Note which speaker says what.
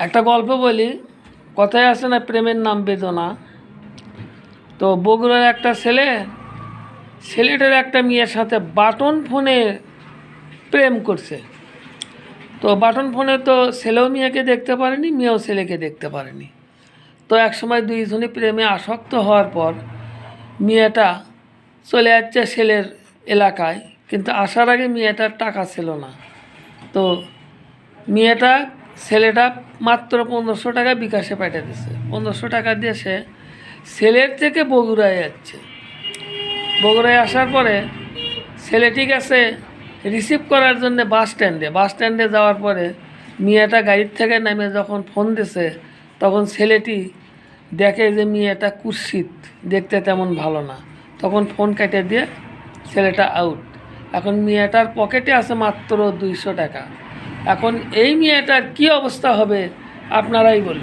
Speaker 1: একটা গল্প বলি। কথায় আছে না, প্রেমের নাম বেদনা। তো বগুড়ার একটা ছেলেটার একটা মেয়ের সাথে বাটন ফোনে প্রেম করছে। তো বাটন ফোনে তো ছেলেও মেয়েকে দেখতে পারেনি, মেয়েও ছেলেকে দেখতে পারেনি। তো একসময় দুইজনই প্রেমে আসক্ত হওয়ার পর মেয়েটা চলে যাচ্ছে ছেলের এলাকায়, কিন্তু আসার আগে মেয়েটার টাকা ছিল না। তো ছেলেটা মাত্র 1500 টাকা বিকাশে পাঠিয়ে দিচ্ছে। 1500 টাকা দিয়ে সে ছেলের থেকে বগুড়ায় যাচ্ছে। বগুড়ায় আসার পরে ছেলেটি গেছে রিসিভ করার জন্য বাস স্ট্যান্ডে যাওয়ার পরে মেয়েটা গাড়ির থেকে নেমে যখন ফোন দিছে, তখন ছেলেটি দেখে যে মেয়েটা কুৎসিত, দেখতে তেমন ভালো না। তখন ফোন কেটে দিয়ে ছেলেটা আউট। এখন মেয়েটার পকেটে আছে মাত্র 200 টাকা। এখন এই মেয়েটার কী অবস্থা হবে আপনারাই বলুন।